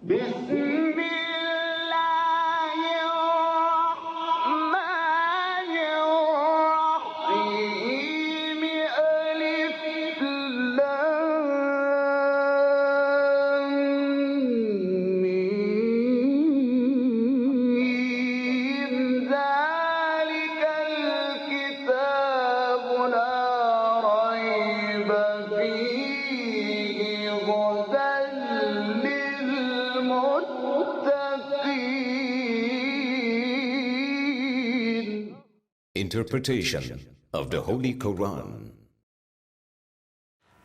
بسم الله الرحمن الرحيم ألف لام ميم ذلك الكتاب لا ريب فيه هدى للمتقين. Interpretation of the Holy Quran.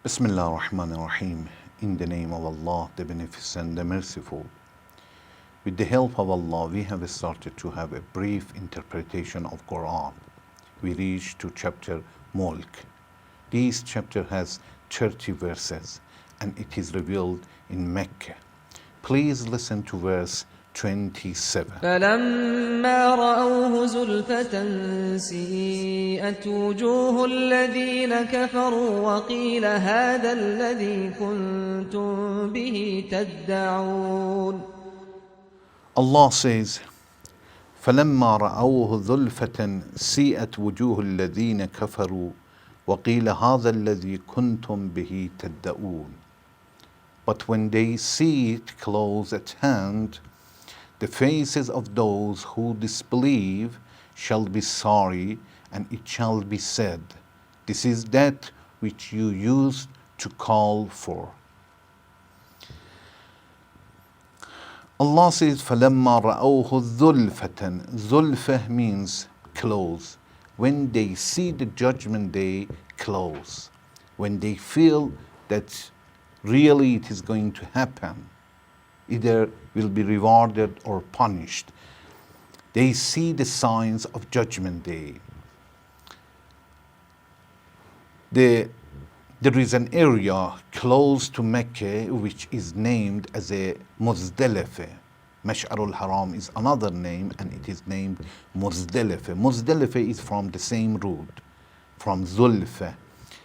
Bismillah ar-Rahman ar-Rahim. In the name of Allah, the Beneficent, the Merciful. With the help of Allah, we have started to have a brief interpretation of Quran. We reached to chapter Mulk. This chapter has 30 verses and it is revealed in Mecca. Please listen to verse 27. فلما رأوه زلفة سيئت وجوه الذين كفروا وقيل هذا الذي كنتم به تدعون. Allah says, فلما رأوه زلفة سيئت وجوه الذين كفروا وقيل هذا الذي كنتم به تدعون. But when they see it close at hand, the faces of those who disbelieve shall be sorry, and it shall be said, this is that which you used to call for. Allah says, فَلَمَّا رَأَوْهُ ذُلْفَةً. Zulfah means close. When they see the judgment day close, when they feel that really it is going to happen, either will be rewarded or punished. They see the signs of judgment day. There is an area close to Mecca which is named as a Muzdalifah. Mash'arul Haram is another name and it is named Muzdalifah. Muzdalifah is from the same root, from Zulfa.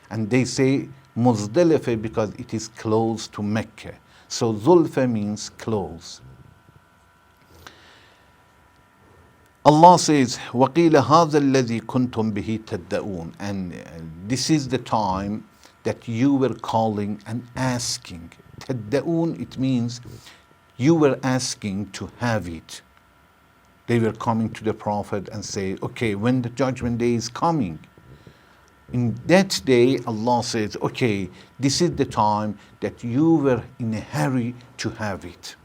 And they say Muzdalifah because it is close to Mecca. So Zulfa means close. Allah says, وَقِيلَ هَذَا الَّذِي كُنْتُمْ بِهِ تَدَّعُونَ. And this is the time that you were calling and asking. تَدَّعُون, it means you were asking to have it. They were coming to the Prophet and say, okay, when the judgment day is coming, in that day, Allah says, okay, this is the time that you were in a hurry to have it.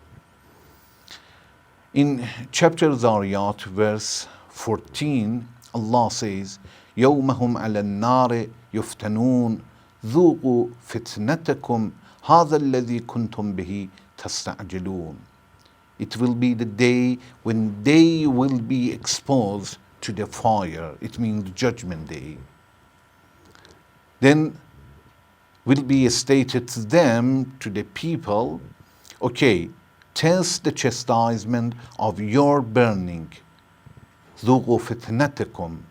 In chapter Zariyat, verse 14, Allah says, يَوْمَ هُمْ عَلَى النَّارِ يُفْتَنُونَ ذُوقُوا فِتْنَتَكُمْ هَذَا الَّذِي كُنْتُمْ بِهِ تَسْتَعْجِلُونَ. It will be the day when they will be exposed to the fire. It means judgment day. Then will be stated to them, to the people, okay, taste the chastisement of your burning. ذُوقُوا فِتْنَتَكُمْ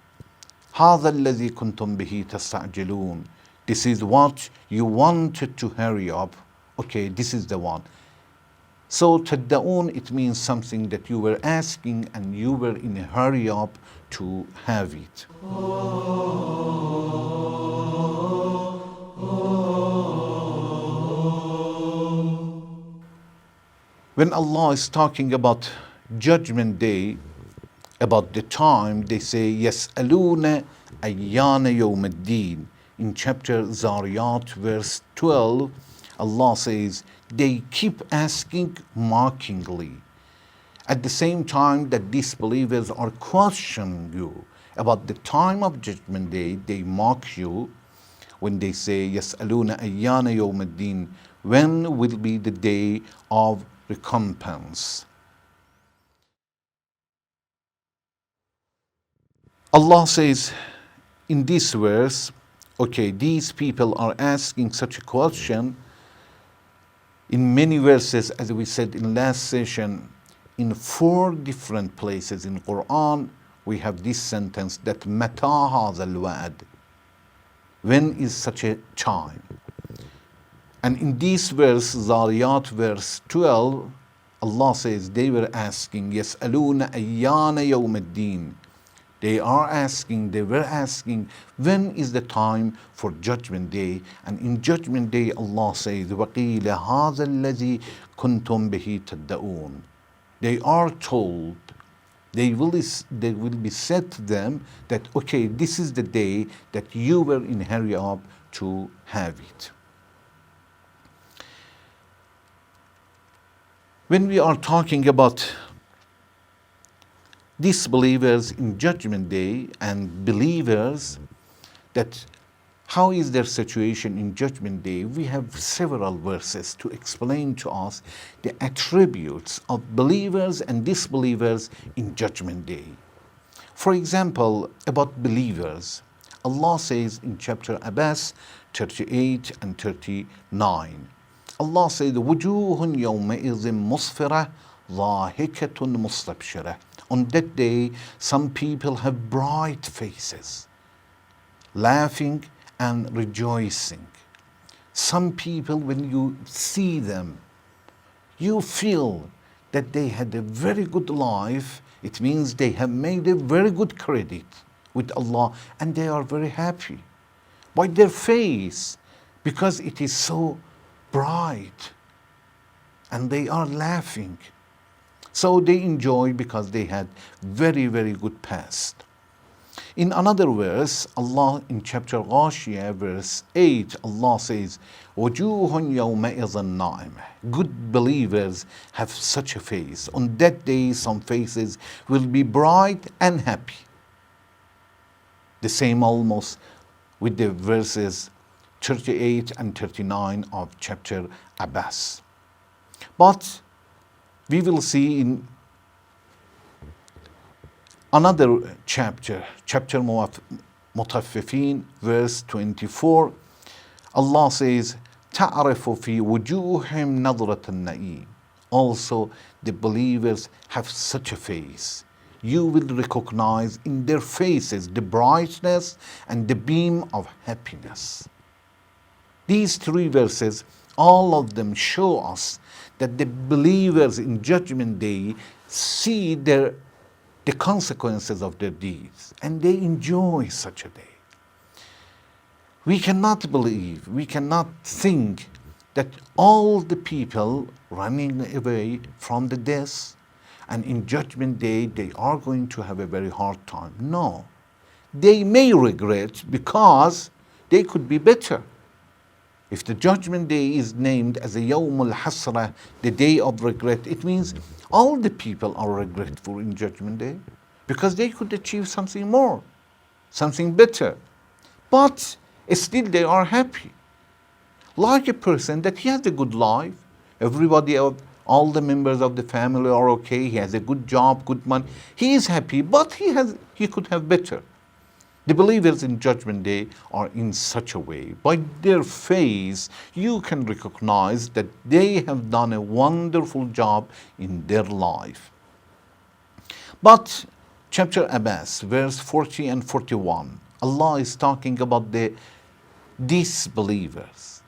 هَذَا الَّذِي كُنْتُمْ بِهِ تَسْتَعْجِلُونَ. This is what you wanted to hurry up. Okay, this is the one. So تَدَّعُون, it means something that you were asking and you were in a hurry up to have it. When Allah is talking about judgment day, about the time, they say, يَسْأَلُونَ أَيَّانَ يَوْمَ الدِّينِ. In chapter Zariyat, verse 12, Allah says, they keep asking mockingly. At the same time that disbelievers are questioning you about the time of judgment day, they mock you when they say, يَسْأَلُونَ أَيَّانَ يَوْمَ الدِّينِ. When will be the day of recompense? Allah says in this verse, okay, these people are asking such a question in many verses, as we said in last session, in 4 different places in Quran, we have this sentence that مَتَى هَذَا الْوَعْدِ. When is such a time? And in this verse, Zariyat verse 12, Allah says they were asking, يَسْأَلُونَ أَيَّانَ يَوْمَ الدِّينِ. They were asking, when is the time for Judgment Day? And in Judgment Day, Allah says, وَقِيلَ هَذَا الَّذِي كُنْتُمْ بِهِ تَدَّعُونَ. They are told, they will be said to them that, okay, this is the day that you were in hurry up to have it. When we are talking about disbelievers in Judgment Day and believers, that how is their situation in Judgment Day, we have several verses to explain to us the attributes of believers and disbelievers in Judgment Day. For example, about believers, Allah says in chapter Abbas 38 and 39, Allah says, وُجُوهٌ يَوْمَئِذٍ مُصْفِرَةٌ ضَاحِكَةٌ مُسْتَبْشِرَةٌ. On that day, some people have bright faces, laughing and rejoicing. Some people, when you see them, you feel that they had a very good life. It means they have made a very good credit with Allah, and they are very happy by their face because it is so bright, and they are laughing. So they enjoy because they had very, very good past. In another verse, Allah in chapter Ghashiyah, verse 8, Allah says, وَجُوهٌ يَوْمَئِذٍ نَاعِمَةٌ. Good believers have such a face. On that day, some faces will be bright and happy. The same almost with the verses 38 and 39 of chapter Abbas. But we will see in another chapter, chapter Mutaffifin, verse 24, Allah says, تَعْرِفُ فِي وُجُوهِهِمْ نَظْرَةَ النَّعِيمِ. Also, the believers have such a face. You will recognize in their faces the brightness and the beam of happiness. These three verses, all of them show us that the believers in Judgment Day see the consequences of their deeds, and they enjoy such a day. We cannot believe, we cannot think that all the people running away from the death and in Judgment Day they are going to have a very hard time. No, they may regret because they could be better. If the Judgment Day is named as a Yawm al-Hasra, the day of regret, it means all the people are regretful in Judgment Day because they could achieve something more, something better. But still they are happy. Like a person that he has a good life, everybody, all the members of the family are okay, he has a good job, good money, he is happy, but he could have better. The believers in Judgment Day are in such a way. By their face, you can recognize that they have done a wonderful job in their life. But chapter Abbas, verse 40 and 41, Allah is talking about the disbelievers,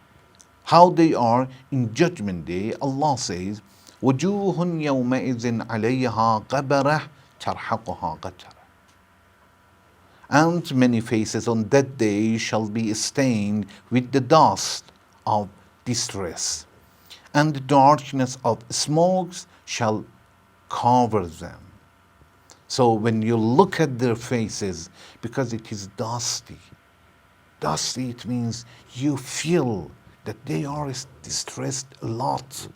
how they are in Judgment Day. Allah says, وَجُوهٌ يَوْمَئِذٍ عَلَيْهَا غَبَرَةٌ تَرْحَقُهَا قَتَرَةٌ. And many faces on that day shall be stained with the dust of distress, and the darkness of smokes shall cover them. So when you look at their faces, because it is dusty, it means you feel that they are distressed a lot,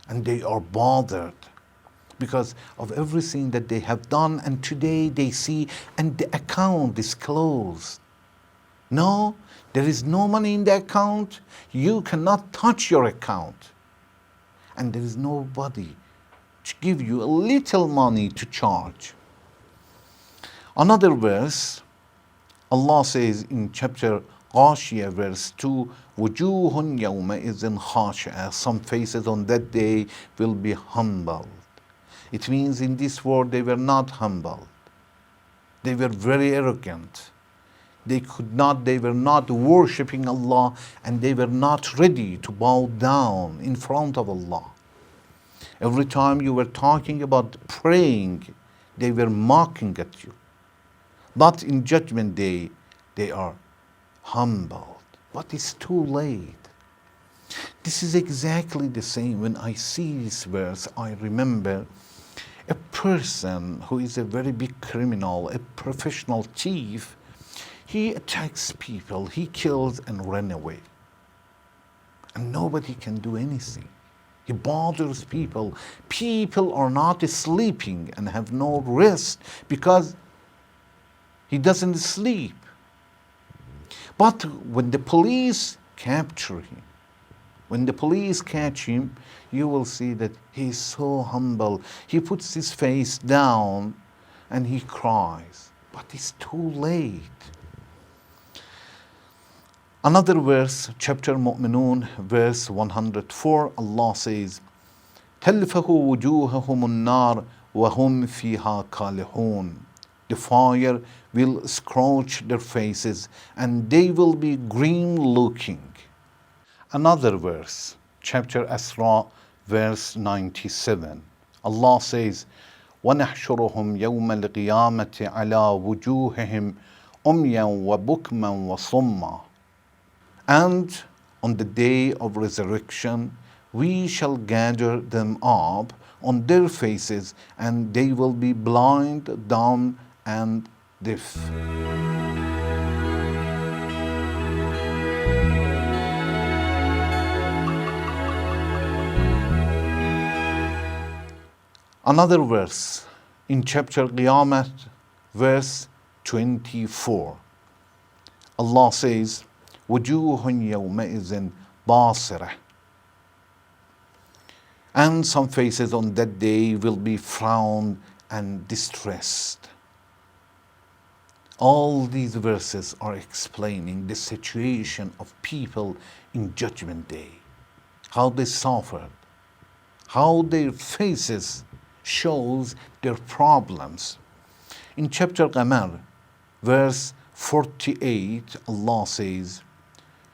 and they are bothered because of everything that they have done, and today they see, and the account is closed. No, there is no money in the account. You cannot touch your account. And there is nobody to give you a little money to charge. Another verse, Allah says in chapter Ghashiyah, verse 2, وَجُوهٌ يَوْمَئِذٍ خَاشِعَةٌ. Some faces on that day will be humbled. It means in this world they were not humble. They were very arrogant. They were not worshipping Allah, and they were not ready to bow down in front of Allah. Every time you were talking about praying, they were mocking at you. But in Judgment Day, they are humbled. But it's too late. This is exactly the same. When I see this verse, I remember a person who is a very big criminal, a professional thief. He attacks people, he kills and runs away. And nobody can do anything. He bothers people. People are not sleeping and have no rest because he doesn't sleep. But when the police capture him, when the police catch him, you will see that he is so humble. He puts his face down and he cries. But it's too late. Another verse, chapter Mu'minun, verse 104, Allah says, تَلْفَهُ وُجُوهَهُمُ النَّارِ وَهُمْ فِيهَا كَالِحُونَ. The fire will scorch their faces and they will be green looking. Another verse, chapter Asra, verse 97. Allah says, وَنَحْشُرُهُمْ يَوْمَ الْقِيَامَةِ عَلَى وُجُوهِهِمْ أُمْيًا وَبُكْمًا وَصُمًّا. And on the day of resurrection, we shall gather them up on their faces, and they will be blind, dumb, and deaf. Another verse in chapter Qiyamah, verse 24. Allah says, وَجُوهٌ يَوْمَئِذٍ بَاصِرَةٌ. And some faces on that day will be frowned and distressed. All these verses are explaining the situation of people in Judgment Day, how they suffered, how their faces shows their problems. In chapter Qamar, verse 48, Allah says,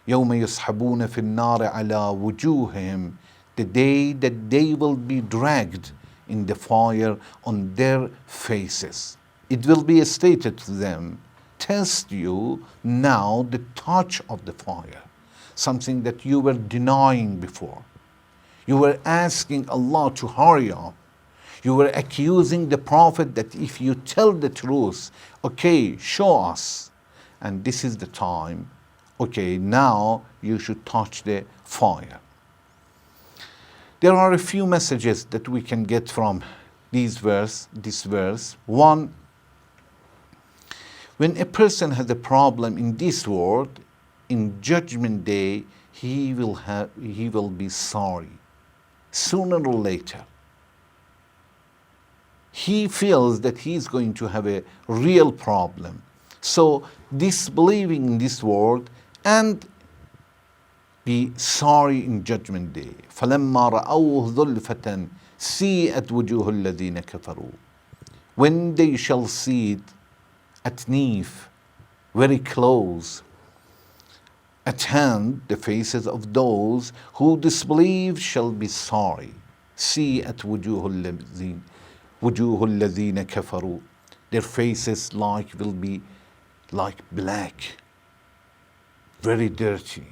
يَوْمَ يَصْحَبُونَ فِي النَّارِ عَلَى وُجُوهِهِمْ. The day that they will be dragged in the fire on their faces. It will be stated to them, test you now the touch of the fire, something that you were denying before. You were asking Allah to hurry up. You were accusing the Prophet that if you tell the truth, okay, show us. And this is the time, okay, now you should touch the fire. There are a few messages that we can get from this verse. One, when a person has a problem in this world, in Judgment Day, he will be sorry. Sooner or later, he feels that he is going to have a real problem. So disbelieving in this world and be sorry in Judgment Day. فَلَمَّا رَأَوْهُ ظُلْفَةً سِيئَتْ وُجُوهُ الَّذِينَ كَفَرُوا. When they shall see it at near, very close, at hand, the faces of those who disbelieve shall be sorry. سِيئَتْ وُجُوهُ الَّذِينَ كَفَرُوا. Their faces will be like black, very dirty.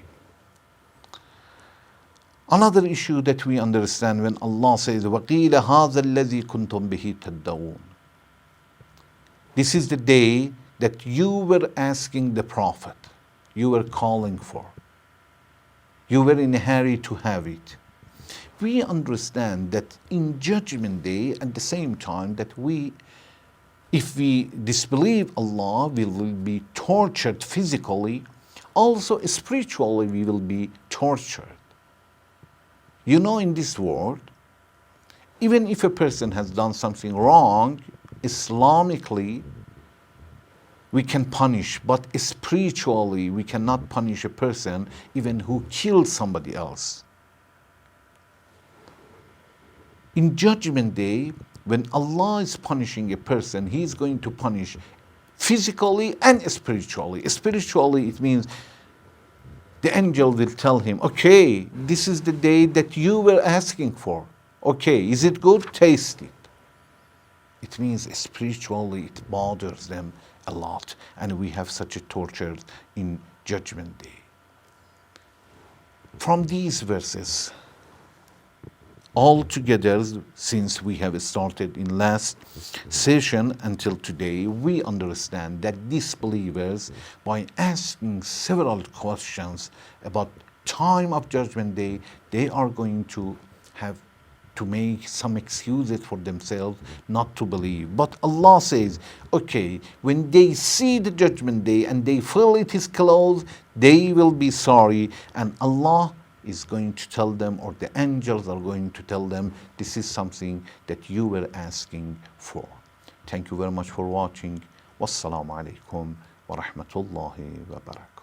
Another issue that we understand when Allah says, وَقِيلَ هَذَا الَّذِي كُنْتُمْ بِهِ تَدَّعُونَ. This is the day that you were asking the Prophet, you were calling for. You were in a hurry to have it. We understand that in Judgment Day, at the same time that if we disbelieve Allah, we will be tortured physically, also spiritually we will be tortured. You know, in this world, even if a person has done something wrong, Islamically, we can punish, but spiritually, we cannot punish a person even who killed somebody else. In Judgment Day, when Allah is punishing a person, He is going to punish physically and spiritually. Spiritually, it means the angel will tell him, okay, this is the day that you were asking for. Okay, is it good? Taste it. It means spiritually it bothers them a lot, and we have such a torture in Judgment Day. From these verses, all together, since we have started in last session until today, we understand that disbelievers, by asking several questions about time of Judgment Day, they are going to have to make some excuses for themselves not to believe. But Allah says, okay, when they see the Judgment Day and they feel it is close, they will be sorry, and Allah is going to tell them, or the angels are going to tell them, this is something that you were asking for. Thank you very much for watching. Wassalamu alaikum wa rahmatullahi wa barakatuh.